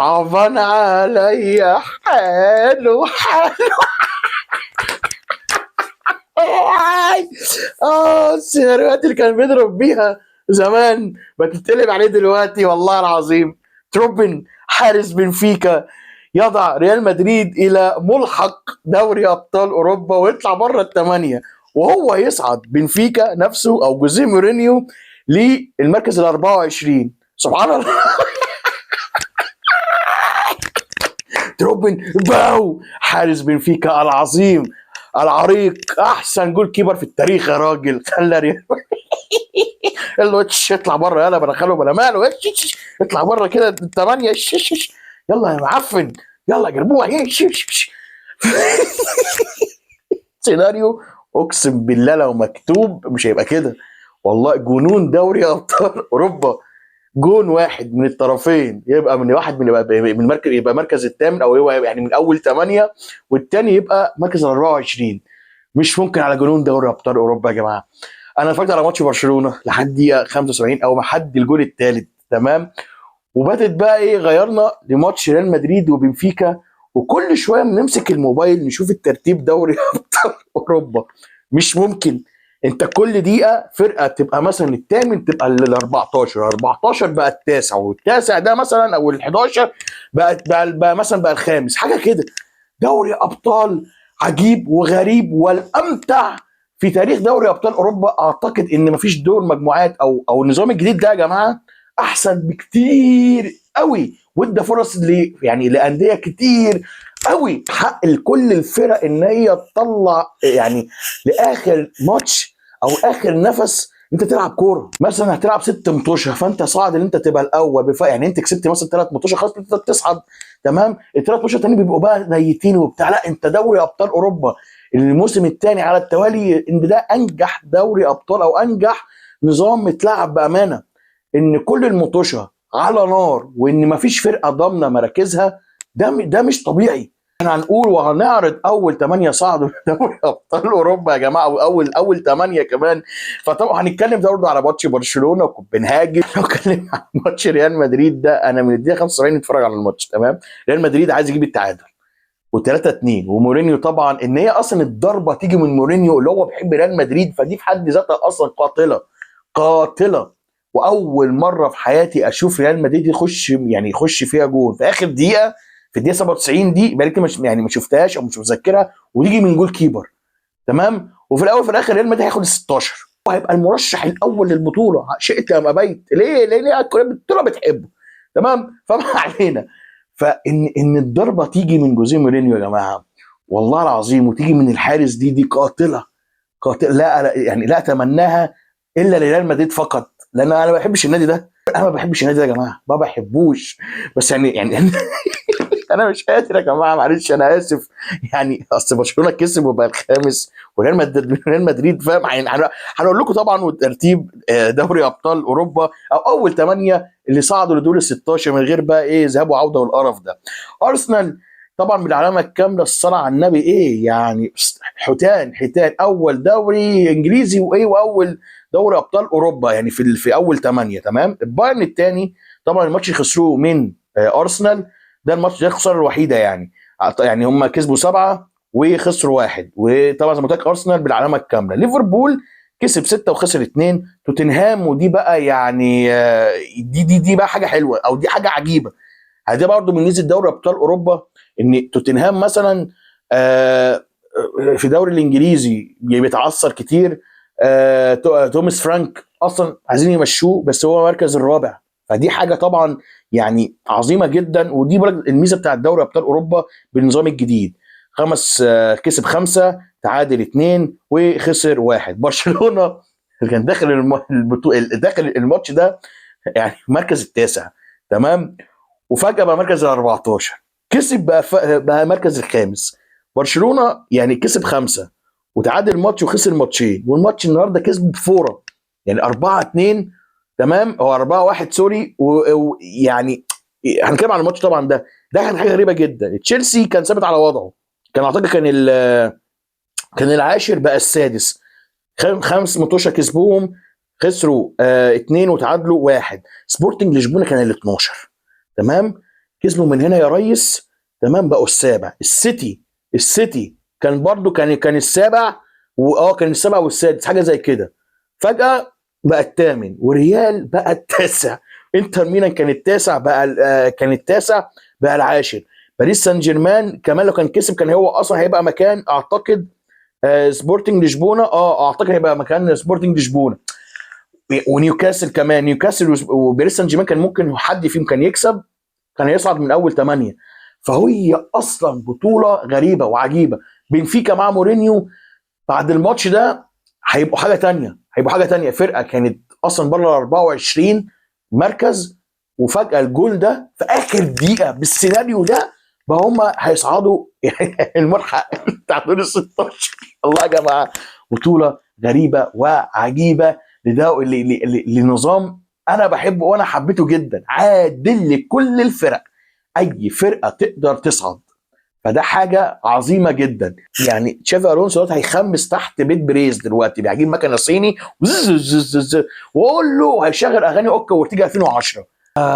عفان عليا حاله حاله. السيناريوهات اللي كان بيضرب بيها زمان بتتقلب عليه دلوقتي والله العظيم. تروبن حارس بنفيكا يضع ريال مدريد الى ملحق دوري ابطال اوروبا ويطلع بره الثمانيه، وهو يصعد بنفيكا نفسه او جوزيه مورينيو للمركز ال 24. سبحان الله. تروبن باو حارس بنفيكا العظيم العريق، احسن جول كيبر في التاريخ يا راجل، خلى ريال قال له اطلع بره، يلا بدخله بلا ماله، اطلع بره كده الثمانيه، يلا يا معفن، يلا جربوها. سيناريو اقسم بالله لو مكتوب مش هيبقى كده، والله جنون دوري ابطال اوروبا. جون واحد من الطرفين يبقى من واحد من مركز، يبقى مركز الثامن او هو يعني من اول ثمانيه، والثاني يبقى مركز 24. مش ممكن على جنون دوري ابطال اوروبا يا جماعه. انا اتفرجت على ماتش برشلونه لحد دقيقه 75 او لحد الجول الثالث، تمام. وباتت بقى ايه، غيرنا لماتش ريال مدريد وبنفيكا، وكل شويه بنمسك الموبايل نشوف الترتيب دوري ابطال اوروبا. مش ممكن، انت كل دقيقه فرقه تبقى مثلا الثامن تبقى ال 14، 14 بقى التاسع، والتاسع ده مثلا او ال 11 بقى مثلا بقى الخامس، حاجه كده. دوري ابطال عجيب وغريب والامتع في تاريخ دوري ابطال اوروبا. اعتقد ان مفيش دور مجموعات او النظام الجديد ده يا جماعه احسن بكتير قوي، وادى فرص يعني لانديه كتير قوي، حق لكل الفرق ان هي تطلع يعني لاخر ماتش او اخر نفس انت تلعب كوره. مثلا هتلعب 6 ماتشات فانت صاعد ان انت تبقى الاول يعني انت كسبت مثلا 3 ماتشات خلاص انت تصعد، تمام. ال3 ماتشات التانيين بيبقوا بقى ميتين وبتاع. لا، انت دوري ابطال اوروبا الموسم الثاني على التوالي، ان ده انجح دوري ابطال او انجح نظام اتلعب بامانه، ان كل المطوشه على نار وان مفيش فرقه ضامنه مراكزها. ده مش طبيعي. احنا هنقول وهنعرض اول 8 صعدوا دوري ابطال اوروبا يا جماعه، واول 8 كمان. فطبعا هنتكلم برضه على ماتش برشلونه وكوبنهاجن، وهنتكلم على ماتش ريال مدريد ده. انا من الدقيقه 75 نتفرج على الماتش، تمام. ريال مدريد عايز يجيب التعادل و3-2، ومورينيو طبعا ان هي اصلا الضربه تيجي من مورينيو اللي هو بيحب ريال مدريد، فدي في حد ذاتها اصلا قاتله قاتله. واول مره في حياتي اشوف ريال مدريد يخش فيها جول في اخر دقيقه، في الدقيقه 97 دي بقالي مش يعني ما شفتهاش او مش متذكرها، وتيجي من جول كيبر، تمام. وفي الاول وفي الاخر ريال مدريد هياخد ال 16 وهيبقى المرشح الاول للبطوله، شئت ام ابيت. ليه البطوله بتحبه، تمام. فما علينا. فان الضربه تيجي من جوزيه مورينيو يا جماعه والله العظيم، وتيجي من الحارس، دي قاتله قاتله. يعني لا اتمناها الا لريال مدريد فقط، لان انا ما بحبش النادي ده. انا ما بحبش النادي ده يا جماعه، ما بحبوش. بس يعني انا مش قادر يا جماعه، معلش انا اسف. يعني اصل برشلونه كسب وبقى الخامس، وريال مدريد فاهم يعني. هنقول لكم طبعا وترتيب دوري ابطال اوروبا او اول 8 اللي صعدوا لدور ال 16 من غير بقى ايه ذهاب وعوده والقرف ده. ارسنال طبعا بالعلامه الكامله، الصلاه على النبي، ايه يعني، حيتان اول دوري انجليزي واول دوري ابطال اوروبا يعني في اول 8، تمام. البايرن الثاني طبعا الماتش خسروه من ارسنال، ده الماتش ده الخساره الوحيده يعني هم كسبوا 7 وخسروا 1. وطبعا زي ما قلت لك ارسنال بالعلامه الكامله. ليفربول كسب 6 وخسر 2. توتنهام، ودي بقى يعني دي بقى حاجه حلوه او دي حاجه عجيبه. دي برضه من ميزه دوري ابطال اوروبا، ان توتنهام مثلا في الدوري الانجليزي بيتعثر كتير. توماس فرانك اصلا عايزين يمشوه بس هو مركز الرابع، فدي حاجه طبعا يعني عظيمه جدا. ودي الميزه بتاعت دوري ابطال اوروبا بالنظام الجديد، كسب 5 تعادل 2 وخسر 1. برشلونه كان داخل الماتش ده يعني المركز التاسع، تمام. وفجاه بقى مركز ال 14، كسب بقى مركز الخامس. برشلونه يعني كسب 5 وتعادل ماتش وخسر ماتشين، والماتش النهارده كسب بفوره يعني 4-2، تمام. هو 4-1 سوري. ويعني هنتكلم عن الماتش طبعا، ده كان حاجه غريبه جدا. تشيلسي كان ثابت على وضعه، كان اعتقد كان العاشر بقى السادس. 5 ماتشات كسبوهم، خسروا 2 وتعادلوا 1. سبورتنج لشبونه كان ال 12، تمام. كسبوا من هنا يا ريس، تمام، بقوا السابع. السيتي كان برضو كان السابع، كان السابع والسادس حاجه زي كده، فجاه بقى الثامن، وريال بقى التاسع، انتر ميلان كان التاسع بقى كان التاسع بقى العاشر. باريس سان جيرمان كمان لو كان كسب كان هو اصلا هيبقى مكان اعتقد سبورتنج لشبونه، اعتقد هيبقى مكان سبورتنج لشبونه. ونيوكاسل كمان، نيوكاسل وباريس سان جيرمان كان ممكن حد فيهم كان يكسب، كان هيصعد من اول 8. فهي اصلا بطوله غريبه وعجيبه. بنفيكا مع مورينيو بعد الماتش ده هيبقوا حاجه تانية، فرقه كانت اصلا بره 24 مركز، وفجاه الجول ده في اخر دقيقه بالسيناريو ده بقى هم هيصعدوا الملحق بتاع دور ال 16. الله يا جماعه، بطوله غريبه وعجيبه لنظام انا بحبه وانا حبيته جدا، عادل لكل الفرق، اي فرقه تقدر تصعد، فده حاجه عظيمه جدا. يعني تشافي الونسو دلوقتي هيخمس تحت بيت بريز دلوقتي، بيجيب مكنه صيني واقول له هيشغل اغاني اوكا وارتيجا 2010.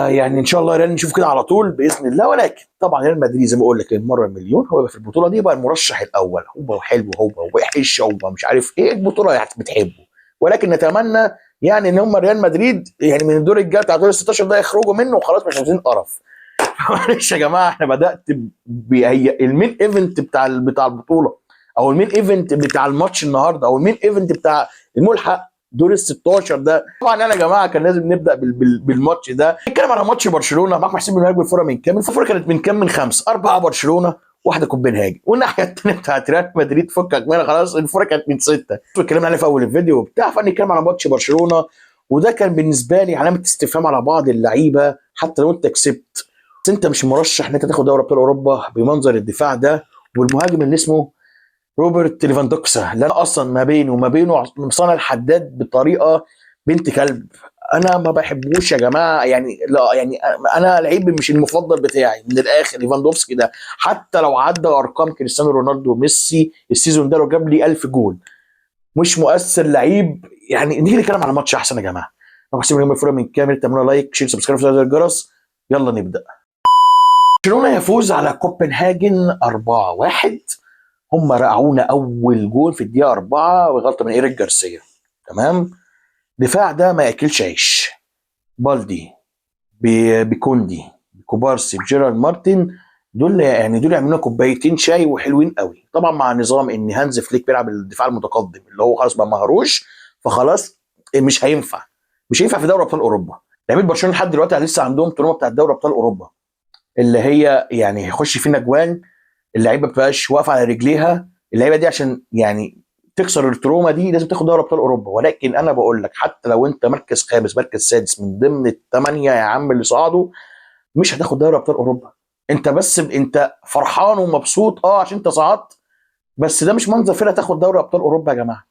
يعني ان شاء الله ريال نشوف كده على طول باذن الله. ولكن طبعا ريال مدريد زي ما بقول لك المره المليون هو في البطوله دي بقى المرشح الاول، هو حلو، هو وحش، هو مش عارف ايه البطوله بتحبه. ولكن نتمنى يعني ان هم ريال مدريد يعني من الدور الجاي بتاع دور ال 16 ده يخرجوا منه وخلاص، مش عايزين قرف. معلش يا جماعه، احنا بدات هي المين ايفنت بتاع البطوله، او المين ايفنت بتاع الماتش النهارده، او المين ايفنت بتاع الملحق دور ال 16 ده. طبعا انا يا جماعه كان لازم نبدا بالماتش ده. نتكلم على ماتش برشلونه معاكم حسين بن مهاجم. الفوره من كام؟ الفوره كانت من كام؟ من 5. 4 برشلونه، واحده كوبنهاجن. والناحيه الثانيه بتاعت ريال مدريد فكك منها خلاص، الفوره كانت من 6. اتكلمنا عليه في اول الفيديو وبتاع، فنتكلم على ماتش برشلونه. وده كان بالنسبه لي علامه استفهام على بعض اللعيبه. حتى لو انت كسبت بس انت مش مرشح ان انت تاخد دوري ابطال اوروبا بمنظر الدفاع ده، والمهاجم اللي اسمه روبرت ليفاندوكسا اللي انا اصلا ما بينه وما بينه مصانع الحداد بطريقه بنت كلب. انا ما بحبوش يا جماعه، يعني لا يعني انا لعيب مش المفضل بتاعي من الاخر ليفاندوفسكي ده. حتى لو عدى ارقام كريستيانو رونالدو وميسي السيزون ده، لو جاب لي 1000 جول مش مؤثر لعيب. يعني نيجي نتكلم على ماتش احسن يا جماعه. لو حسين بن الفوره من كامل، تعملوا لايك شير سبسكرايب في الجرس. يلا نبدا. برشلونه يفوز على كوبنهاجن 4-1. هم رقعونا اول جول في الدقيقه 4 بغلطه من ايريك جارسيا، تمام. دفاع ده ما ياكلش عيش. بالدي بكوندي بكوبارسي بجيرارد مارتن، دول يعملوا كوبايتين شاي وحلوين قوي. طبعا مع نظام ان هانز فليك بيلعب الدفاع المتقدم اللي هو خلاص بقى مهروش، فخلاص مش هينفع في دوري ابطال اوروبا. لعيبه برشلونه لحد دلوقتي لسه عندهم تروما بتاعت دوري ابطال اوروبا، اللي هي يعني هيخش فينا اجوان، اللعيبه ما بتبقاش واقفه على رجليها. اللعيبه دي عشان يعني تكسر التروما دي لازم تاخد دوري ابطال اوروبا. ولكن انا بقول لك حتى لو انت مركز خامس مركز سادس من ضمن الثمانيه يا عم اللي صعدوا، مش هتاخد دوري ابطال اوروبا. انت بس انت فرحان ومبسوط عشان انت صعدت، بس ده مش منظر فرقه تاخد دوري ابطال اوروبا يا جماعه.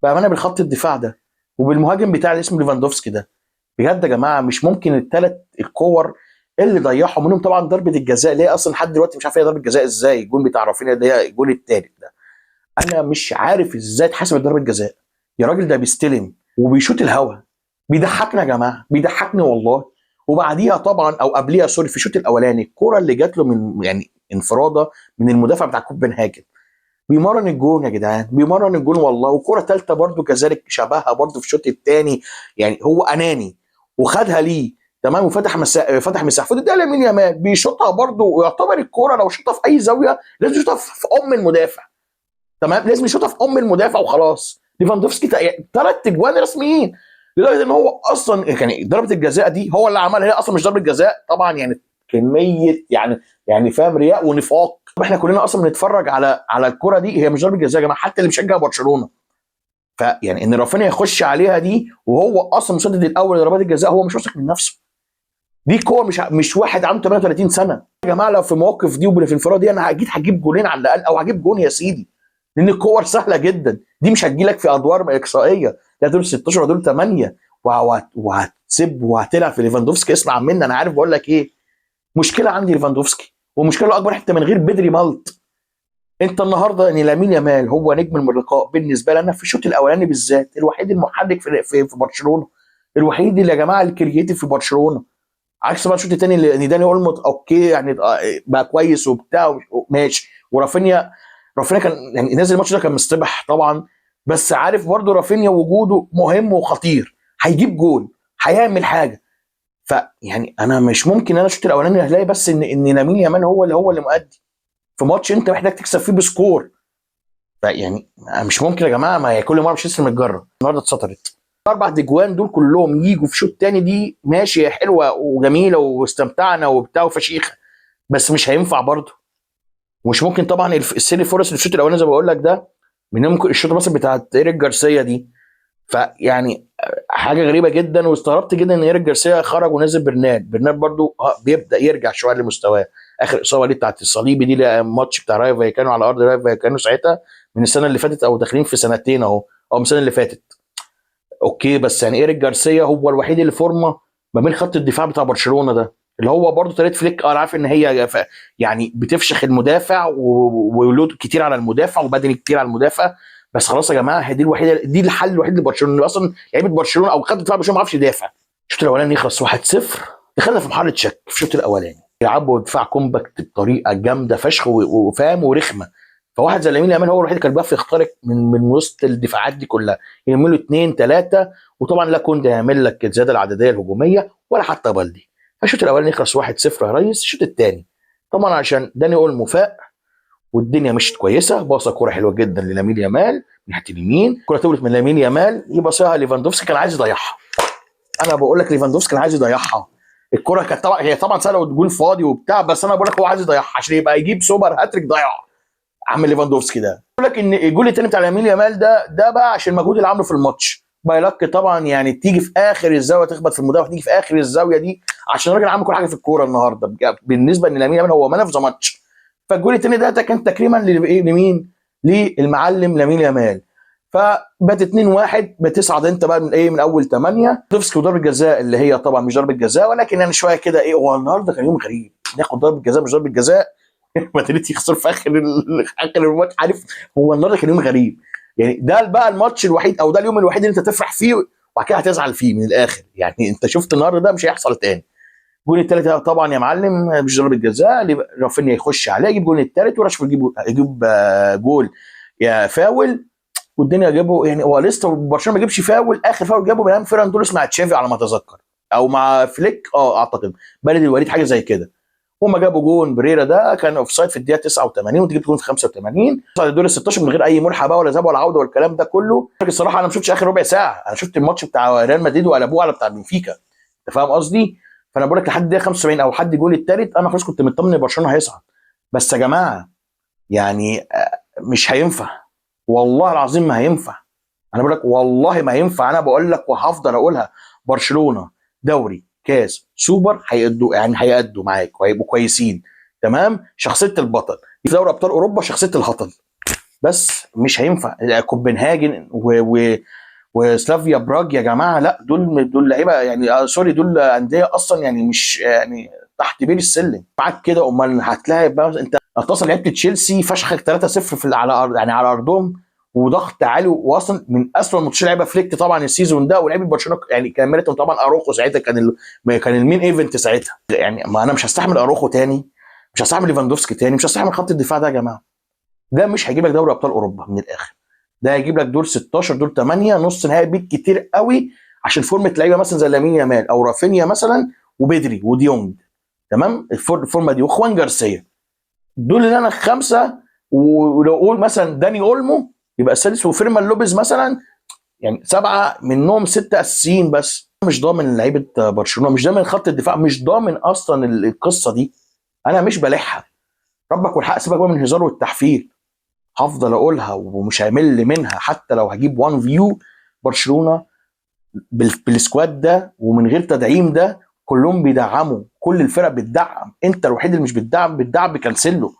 بامانه بالخط الدفاع ده وبالمهاجم بتاع اللي اسمه ليفاندوفسكي ده، بجد يا جماعه مش ممكن الثلاث الكور اللي ضيعهم منهم طبعا ضربه الجزاء اللي هي اصلا لحد دلوقتي مش عارف هي ضربه جزاء ازاي. الجول بتاع رافينيا اللي هي الجول الثالث ده، انا مش عارف ازاي اتحسبت ضربه جزاء. يا راجل ده بيستلم وبيشوط الهوا. بيضحكنا يا جماعه، بيضحكني والله. وبعديها طبعا او قبليها سوري في الشوط الاولاني الكره اللي جات له من يعني انفراده من المدافع بتاع كوبنهاجن، بيمرن الجون يا جدعان، بيمرن الجون والله. وكره ثالثه برده كذلك شبهها برده في الشوط الثاني، يعني هو اناني وخدها ليه، تمام، وفتح مساحه فضل ده لامين يامال بيشوطها برده. ويعتبر الكوره لو شوطها في اي زاويه لازم يشوطها في المدافع، تمام، لازم يشوطها في المدافع وخلاص. ليفاندوفسكي 3 اجوان رسميين، لدرجه ان هو اصلا يعني ضربه الجزاء دي هو اللي عملها، هي اصلا مش ضربه جزاء طبعا، يعني كميه يعني فاهم رياء ونفاق. احنا كلنا اصلا بنتفرج على الكره دي، هي مش ضربه جزاء يا جماعه، حتى اللي بيشجع برشلونه. فيعني ان رافينيا يخش عليها دي وهو اصلا مسدد الاول لضربات الجزاء، هو مش واثق من نفسه. دي كوره مش واحد عنده 38 سنه يا جماعه. لو في المواقف دي وفي الانفراد دي انا هجيب جولين على الاقل، او هجيب جون يا سيدي، لان الكور سهله جدا. دي مش هتجيلك في ادوار اقصائيه، لا دول 16 ودول 8 وهتسيب وهتلعب في ليفاندوفسكي. اسمع مني انا عارف بقول لك ايه. مشكله عندي ليفاندوفسكي، ومشكله اكبر حتى من غير بدري مالت. انت النهارده ان لامين يامال هو نجم اللقاء بالنسبه لنا في الشوط الاولاني بالذات، الوحيد المحرك في برشلونه، الوحيد اللي يا جماعه الكرييتيف في برشلونه. عكس بقى الشوط الثاني ان داني اولمو اوكي يعني بقى كويس وبتاع ماشي. رافينيا كان يعني نازل الماتش ده كان مستبح طبعا، بس عارف برضه رافينيا وجوده مهم وخطير، هيجيب جول، هيعمل حاجه. فيعني انا مش ممكن انا الشوط الاولاني هلاقي بس ان لامين يامال هو اللي مؤدي في ماتش انت محتاج تكسب فيه بسكور. فيعني مش ممكن يا جماعه، ما هي كل مره مش لسه متجرب النهارده اتسطرت. اربع تجوان دول كلهم يجوا في شوط تاني دي ماشي حلوه وجميله واستمتعنا وبتاع وفشيخه، بس مش هينفع برضه. ومش ممكن طبعا السيري فرص اللي في الشوط الاولاني زي ما بقول لك ده، من ممكن الشوط مثلا بتاعت ايريك جارسيا دي. فيعني حاجه غريبه جدا، واستغربت جدا ان ايريك جارسيا خرج ونزل برنات برضو بيبدا يرجع شويه لمستواه. اخر اصابه ليه بتاعت الصليبي دي، الماتش بتاع رايو فايكانو على ارض رايو فايكانو ساعتها من السنه اللي فاتت، او داخلين في سنتين اهو، او من السنه اللي فاتت. اوكي بس يعني ايريك جارسيا هو الوحيد اللي فورمه ما بين خط الدفاع بتاع برشلونه ده، اللي هو برضه طريقه فليك انا عارف ان هي يعني بتفشخ المدافع ولود كتير على المدافع وبدني كتير على المدافع. بس خلاص يا جماعه، هي دي الوحيده، دي الحل الوحيد لبرشلونه اصلا. لعيبه برشلونه او خط الدفاع برشلونه ما عرفش يدافع. الشوط الاولاني يخلص 1-0، دخلنا في مرحله شك في الشوط الاولاني، يلعبوا دفاع كومباكت بطريقه جامده فشخ وفاهم ورخمه. فواحد زي لامين يامال هو الوحيد اللي كان بيعرف يخترق من وسط الدفاعات دي كلها، يعملوا اثنين ثلاثه. وطبعا لا كوندي هيعمل لك الزياده العدديه الهجوميه ولا حتى بالدي. فالشوط الاولاني يخلص 1-0 يا ريس. الشوط الثاني طبعا عشان داني اولمو فاق والدنيا مشت كويسه، باصه كوره حلوه جدا للامين يامال من ناحيه اليمين، كوره تولت من لامين يامال يبصيها ليفاندوفسكي كان عايز يضيعها. انا بقول لك ليفاندوفسكي كان عايز يضيعها. الكره كانت طبعا هي طبعا سهله والجول فاضي وبتاع، بس انا بقول لك هو عايز يضيعها عشان يبقى يجيب سوبر هاتريك ضيعها. عم ليفاندوفسكي ده بقول لك ان الجول الثاني بتاع لامين يامال ده بقى عشان المجهود اللي عامله في الماتش. بايلك طبعا يعني تيجي في اخر الزاويه تخبط في المدافع، تيجي في اخر الزاويه دي عشان الراجل عامل كل حاجه في الكوره النهارده بالنسبه لامين يامال هو مان اوف ذا ماتش. فالجول الثاني ده كان تكريما لمين؟ للمعلم لامين يامال. فبقت 2-1، بتصعد انت بقى من من اول 8. دوفسكي وضربه جزاء اللي هي طبعا مش ضربه جزاء، ولكن يعني شويه كده هو النهارده كان يوم غريب، ناخد ضربه جزاء مش ضربه جزاء. مدريد يخسر في اخر الماتش. عارف هو النهارده كان يوم غريب يعني. ده بقى الماتش الوحيد او ده اليوم الوحيد اللي انت تفرح فيه وبعد كده هتزعل فيه من الاخر. يعني انت شفت النهارده ده مش هيحصل تاني. الجول الثالث طبعا يا معلم مش ضربه جزاء، رافينيا يخش عليه يجيب الجول الثالث، وراشفورد يجيب جول يا فاول والدنيا جابوا. يعني هو لسه برشلونه ما جابش فاول، اخر فاول جابه من فيران توريس مع تشافي على ما اتذكر، او مع فليك اعتقد بلد الوليد حاجه زي كده. هما جابوا جون بريرا ده كان اوف سايد في الدقيقه 89 وانت جبت جون في 85 صار الدور ال 16 من غير اي ملحق بقى ولا ذهاب ولا عوده والكلام ده كله. الصراحه انا ما شفتش اخر ربع ساعه، انا شفت الماتش بتاع ريال مدريد وقلبوه على بتاع بنفيكا. انت فاهم قصدي؟ فانا بقول لك لحد الدقيقه 75 او حد جول الثالث انا خلاص كنت مطمن ان برشلونه هيصعد. بس يا جماعه يعني مش هينفع، والله العظيم ما هينفع. انا بقول لك والله ما ينفع، انا بقول لك وهفضل اقولها. برشلونه دوري كاس سوبر هيأدوا، يعني هيأدوا معاك وهيبقوا كويسين تمام. شخصيه البطل في دوري ابطال اوروبا شخصيه الهطل، بس مش هينفع. كوبنهاجن وسلافيا براج يا جماعه، لا دول لعيبه يعني سوري، دول انديه اصلا يعني مش يعني تحت بير السلم معاك كده. امال هتلاعب بقى انت اصلا لعبت تشيلسي فشخك 3-0 في على يعني على ارضهم وضغط عالي، واصلا من اسوء الماتشات لعبها فليك طبعا السيزون ده. ولعيبه برشلونه يعني كاميرتهم طبعا اروخو ساعتها كان المين ايفنت ساعتها. يعني ما انا مش هستحمل اروخو تاني، مش هستحمل ليفاندوفسكي تاني، مش هستحمل خط الدفاع ده يا جماعه. ده مش هيجيب لك دوري ابطال اوروبا من الاخر، ده هيجيب لك دور 16 دور 8 نص نهائي بيك كتير قوي عشان فورمه لعيبه مثلا زي لامين يامال او رافينيا مثلا وبيدري وديونج تمام. الفورمه دي واخوان جارسيا دول اللي انا خمسه. ولو اقول مثلا داني اولمو يبقى السادس، وفيرمان لوبيز مثلا، يعني سبعه منهم سته اساسيين بس. مش ضامن لعيبه برشلونه، مش ضامن خط الدفاع، مش ضامن اصلا القصه دي. انا مش بلحها ربك والحق، سيبك بقى من الهزار والتحفيل. هفضل اقولها ومش همل منها حتى لو هجيب وان فيو. برشلونه بالسكواد ده ومن غير تدعيم ده كلهم بيدعموا، كل الفرق بتدعم، انت الوحيد اللي مش بتدعم بكانسيلو.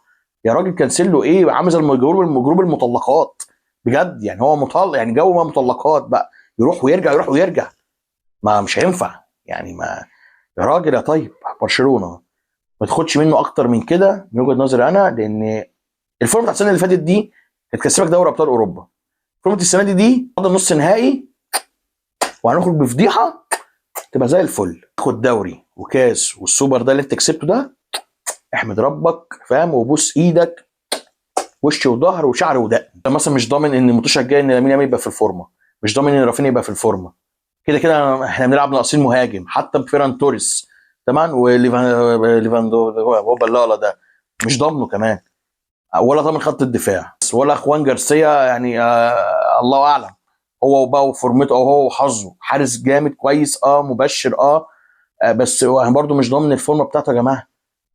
يا راجل كانسيلو ايه، عامل زي المجروب المطلقات بجد. يعني هو مطلق يعني جو ما مطلقات بقى، يروح ويرجع يروح ويرجع. ما مش هينفع يعني. ما يا راجل يا طيب، برشلونه ما تاخدش منه اكتر من كده من وجهه نظري انا، لان الفورمه بتاعت السنه اللي فاتت دي هتكسبك دوري ابطال اوروبا. فورمه السنه دي فاضل نص نهائي وهنخرج بفضيحه تبقى زي الفل، تاخد دوري وكاس والسوبر ده اللي انت كسبته ده، احمد ربك فاهم، وبوس ايدك وش وظهر وشعر ودقن. انت مثلا مش ضامن ان الماتش الجاي ان لامين يامال يبقى في الفورمه، مش ضامن ان رافينيا يبقى في الفورمه، كده كده احنا بنلعب ناقصين مهاجم حتى بفيران توريس تمام، وليفاندو هو بالله ده مش ضامنه كمان، ولا ضامن خط الدفاع ولا اخوان جارسيا يعني الله اعلم هو بقى وفورمته او هو وحظه، حارس جامد كويس مبشر بس هو برضه مش ضامن الفورمه بتاعته يا جماعه.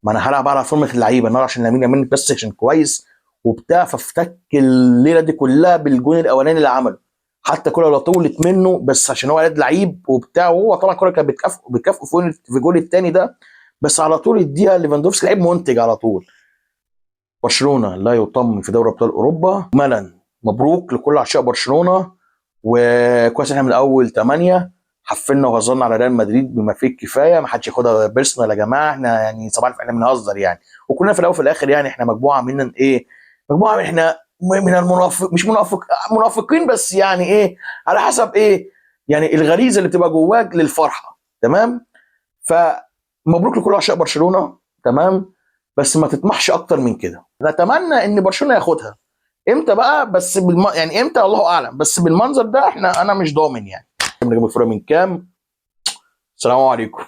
ما انا هلعب على فورمه اللعيبه النهارده عشان لامين يامال بس عشان كويس وبتاع، فافتك الليله دي كلها بالجون الاولاني اللي عمله، حتى كل لو طولت منه بس عشان هو قاعد لعيب وبتاع، وهو طبعا الكوره كانت بتكافئه في الجول الثاني ده، بس على طول يديها ليفاندوفسكي لعيب منتج على طول. برشلونه لا يطمن في دوري ابطال اوروبا ملن، مبروك لكل عشاق برشلونه، وكويس احنا من اول 8 حفلنا وهزرنا على ريال مدريد بما فيه الكفايه، ما حدش ياخدها بيرسونال يا جماعه، احنا يعني صباح الفل احنا بنهزر يعني، وكلنا في الاول وفي الاخر يعني احنا مجموعه من ايه، مجموعه من احنا من المنافق مش منافق منافقين بس يعني ايه على حسب ايه يعني الغريزه اللي بتبقى جواك للفرحه تمام. فمبروك لكل عشاق برشلونه تمام، بس ما تطمحش اكتر من كده، نتمنى ان برشلونه ياخدها امتى بقى بس يعني امتى الله اعلم، بس بالمنظر ده احنا انا مش ضامن يعني. بنجيب الفوره من كام. السلام عليكم.